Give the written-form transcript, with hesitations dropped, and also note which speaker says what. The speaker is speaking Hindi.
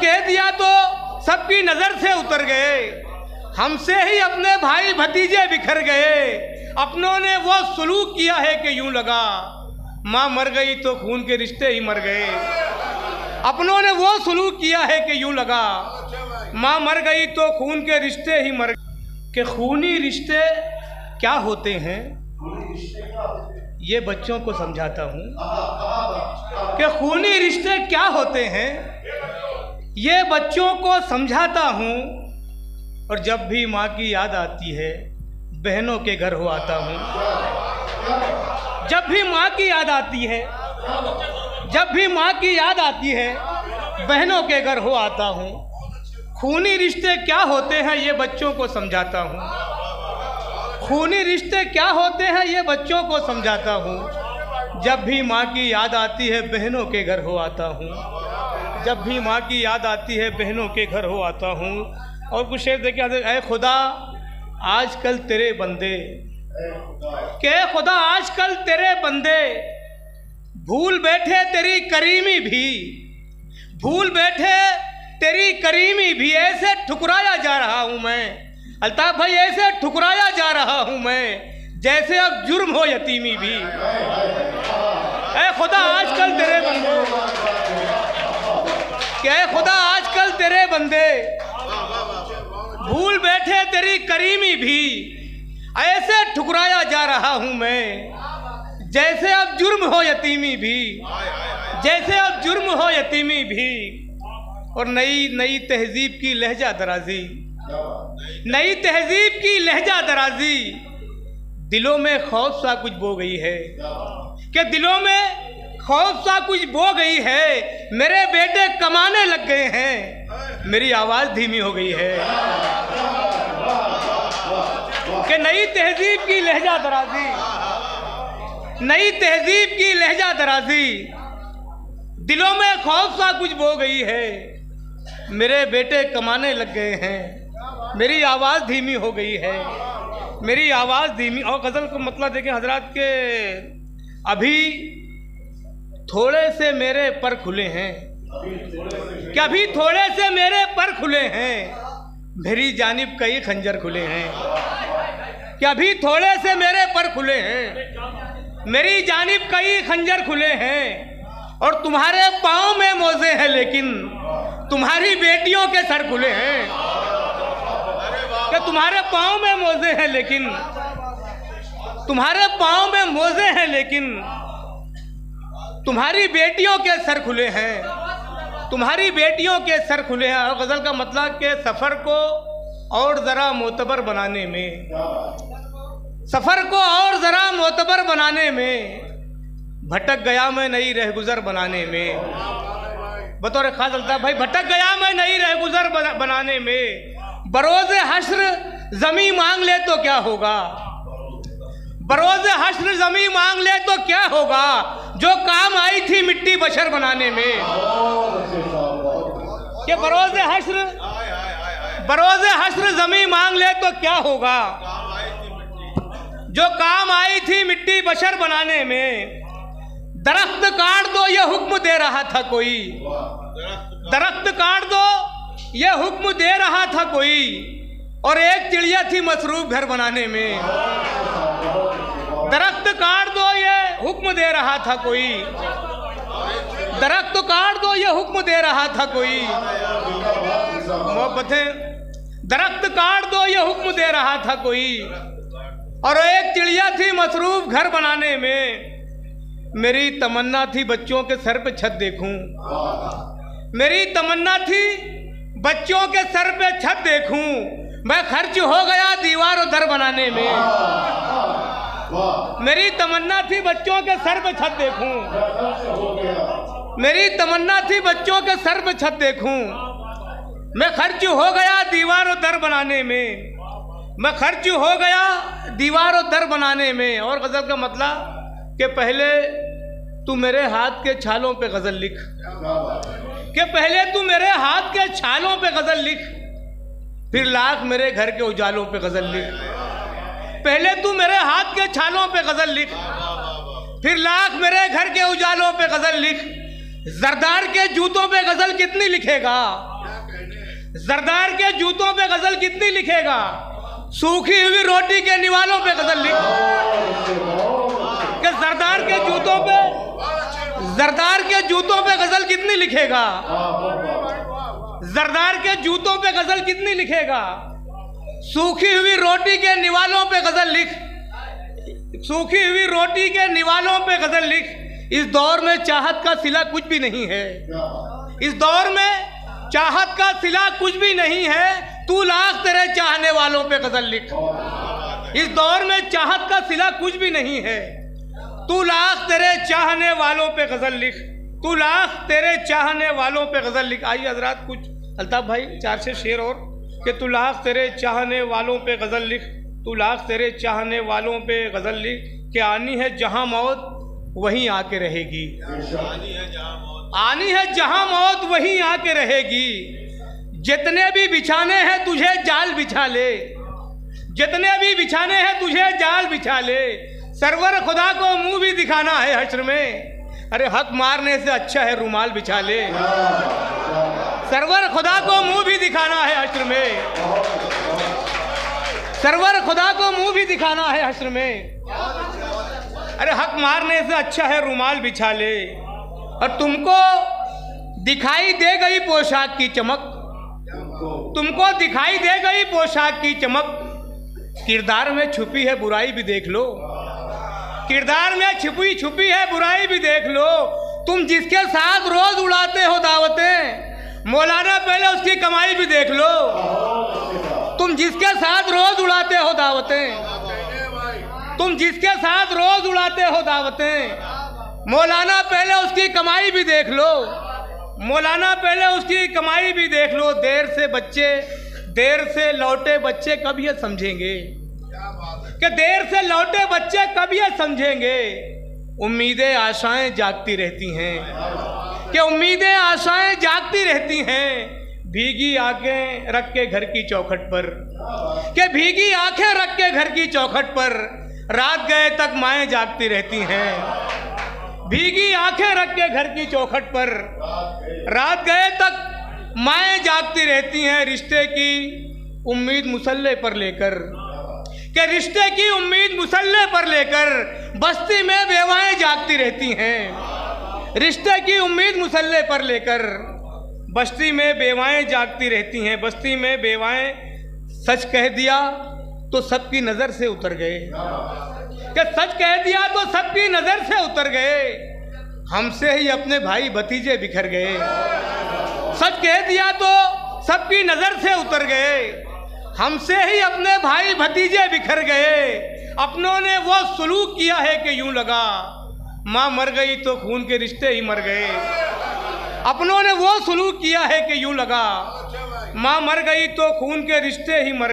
Speaker 1: कह दिया तो सबकी नजर से उतर गए। हमसे ही अपने भाई भतीजे बिखर गए। अपनों ने वो सलूक किया है कि यूं लगा माँ मर गई तो खून के रिश्ते ही मर गए। अपनों ने वो सलूक किया है कि यूं लगा माँ मर गई तो खून के रिश्ते ही मर गए। कि खूनी रिश्ते क्या होते हैं ये बच्चों को समझाता हूँ। कि खूनी रिश्ते क्या होते हैं ये बच्चों को समझाता हूँ। और जब भी माँ की याद आती है बहनों के घर हो आता हूँ। जब भी माँ की याद आती है, जब भी माँ की याद आती है बहनों के घर हो आता हूँ। खूनी रिश्ते क्या होते हैं ये बच्चों को समझाता हूँ। खूनी रिश्ते क्या होते हैं ये बच्चों को समझाता हूँ। जब भी माँ की याद आती है बहनों के घर हो आता हूँ। जब भी माँ की याद आती है बहनों के घर हो आता हूँ। और कुछ शेर देखे, ऐ खुदा आजकल तेरे बंदे, के खुदा आजकल तेरे बंदे भूल बैठे तेरी करीमी भी, भूल बैठे तेरी करीमी भी। ऐसे ठुकराया जा रहा हूँ मैं अल्ताफ भाई, ऐसे ठुकराया जा रहा हूँ मैं जैसे अब जुर्म हो यतीमी भी। ऐ खुदा आजकल तेरे बंदे, क्या खुदा आजकल तेरे बंदे भूल बैठे तेरी करीमी भी। ऐसे ठुकराया जा रहा हूँ मैं जैसे अब जुर्म हो यतीमी भी, जैसे अब जुर्म हो यतीमी भी। और नई नई तहजीब की लहजा दराजी, नई तहजीब की लहजा दराजी दिलों में खौफ सा कुछ बो गई है। कि दिलों में खौफ सा कुछ बो गई है। मेरे बेटे कमाने लग गए हैं, मेरी आवाज धीमी हो गई है। कि नई तहजीब की लहजा दराजी, नई तहजीब की लहजा दराजी दिलों में खौफ सा कुछ बो गई है। मेरे बेटे कमाने लग गए हैं, मेरी आवाज़ धीमी हो गई है, मेरी आवाज़ धीमी। और गज़ल को मतलब देखें हजरात के, अभी थोड़े से मेरे पर खुले हैं, कि अभी थोड़े से मेरे पर खुले हैं, मेरी जानिब कई खंजर खुले हैं। कि अभी थोड़े से मेरे पर खुले हैं, मेरी जानिब कई खंजर खुले हैं। और तुम्हारे पाँव में मोजे हैं लेकिन तुम्हारी बेटियों के सर खुले हैं। कि तुम्हारे पाँव में मोजे हैं लेकिन, तुम्हारे पाँव में मोजे हैं लेकिन तुम्हारी बेटियों के सर खुले हैं, तुम्हारी बेटियों के सर खुले हैं। और गज़ल का मतलब के सफ़र को और ज़रा मोतबर बनाने में, सफ़र को और ज़रा मोतबर बनाने में, भटक गया मैं नई रहगुज़र बनाने में। बतौर खास अल्ताफ भाई, भटक गया मैं नई रहगुज़र बनाने में। बरोज़े हश्र ज़मी मांग ले तो क्या होगा, बरोज़े हश्र ज़मी मांग ले तो क्या होगा, जो काम आई थी मिट्टी बशर बनाने में। कि बरोज़े हश्र ज़मी मांग ले तो क्या होगा, जो काम आई थी मिट्टी बशर बनाने में। दरख्त काट दो ये हुक्म दे रहा था कोई, दरख्त काट दो ये हुक्म दे रहा था कोई, और एक चिड़िया थी मसरूफ घर बनाने में। दरख्त काट दो ये हुक्म दे रहा था कोई, दरख्त काट दो ये हुक्म दे रहा था कोई। मोहब्बतें, दरख्त काट दो ये हुक्म दे रहा था कोई, और एक चिड़िया थी मसरूफ घर बनाने में। मेरी तमन्ना थी बच्चों के सर पे छत देखूं, मेरी तमन्ना थी बच्चों के सर पे छत देखूं। मैं खर्च हो गया दीवार और दर बनाने में। मेरी तमन्ना थी बच्चों के सर पे छत देखूं, मेरी तमन्ना थी बच्चों के सर पे छत देखूं। मैं खर्च हो गया दीवार और दर बनाने में, मैं खर्च हो गया दीवार और दर बनाने में। और गज़ल का मतलब कि पहले तू मेरे हाथ के छालों पे गज़ल लिख, कि पहले तू मेरे हाथ के छालों पे गज़ल लिख, फिर लाख मेरे घर के उजालों पे गज़ल लिख। पहले तू मेरे हाथ के छालों पे गज़ल लिख, फिर लाख मेरे घर के उजालों पे गज़ल लिख। जरदार के जूतों पे गज़ल कितनी लिखेगा, जरदार के जूतों पे गजल कितनी लिखेगा, सूखी हुई रोटी के निवालों पे गजल लिख। कि जरदार के जूतों पे गजल कितनी लिखेगा, जरदार के जूतों पे गजल कितनी लिखेगा, सूखी हुई रोटी के निवालों पे गजल लिख, सूखी हुई रोटी के निवालों पे गजल लिख। इस दौर में चाहत का सिला कुछ भी नहीं है, इस दौर में चाहत का सिला कुछ भी नहीं है, तू लाख तेरे चाहने वालों पे गजल लिख। इस दौर में चाहत का सिला कुछ भी नहीं है, तू लाख तेरे चाहने वालों पे गजल लिख, तू लाख तेरे चाहने वालों पे गजल लिख। आइए हजरात, कुछ अल्ताफ भाई 4 से शेर और, कि तू लाख तेरे चाहने वालों पे गजल लिख, तू लाख तेरे चाहने वालों पे गजल लिख। कि आनी है जहां मौत वहीं आके रहेगी, आनी है जहां मौत वहीं आके रहेगी। जितने भी बिछाने हैं तुझे जाल बिछा ले, जितने भी बिछाने हैं तुझे जाल बिछा ले। सरवर खुदा को मुंह भी दिखाना है हश्र में, अरे हक मारने से अच्छा है रुमाल बिछा ले। सरवर खुदा को मुंह भी दिखाना है हश्र में, सरवर खुदा को मुंह भी दिखाना है हश्र में, अरे हक मारने से अच्छा है रुमाल बिछा ले। और तुमको दिखाई दे गई पोशाक की चमक, तुमको दिखाई दे गई पोशाक की चमक, किरदार में छुपी है बुराई भी देख लो, किरदार में छुपी है बुराई भी देख लो। तुम जिसके साथ रोज उड़ाते हो दावतें, मौलाना पहले उसकी कमाई भी देख लो। तुम जिसके साथ रोज उड़ाते हो दावतें, तुम जिसके साथ रोज उड़ाते हो दावतें, मौलाना पहले उसकी कमाई भी देख लो, मौलाना पहले उसकी कमाई भी देख लो। देर से लौटे बच्चे कब ये समझेंगे, कि देर से लौटे बच्चे कब ये समझेंगे। उम्मीदें आशाएं जागती रहती हैं, कि उम्मीदें आशाएं जागती रहती हैं। भीगी आंखें रख के घर की चौखट पर, कि भीगी आंखें रख के घर की चौखट पर, रात गए तक माएं जागती रहती हैं। भीगी आंखें रख के घर की चौखट पर, रात गए तक माएं जागती रहती हैं। रिश्ते की उम्मीद मुसल्ले पर लेकर, कि रिश्ते की उम्मीद मुसल्ले पर लेकर, बस्ती में बेवाएं जागती रहती हैं। रिश्ते की उम्मीद मुसल्ले पर लेकर, बस्ती में बेवाएं जागती रहती हैं। बस्ती में बेवाएं सच कह दिया तो सबकी नजर से उतर गए, कि सच कह दिया तो सबकी नजर से उतर गए। हमसे ही अपने भाई भतीजे बिखर गए, सच कह दिया तो सबकी नजर से उतर गए। हमसे ही अपने भाई भतीजे बिखर गए। अपनों ने वो सलूक किया है कि यूं लगा माँ मर गई तो खून के रिश्ते ही मर गए। अपनों ने वो सलूक किया है कि यूं लगा माँ मर गई तो खून के रिश्ते ही मर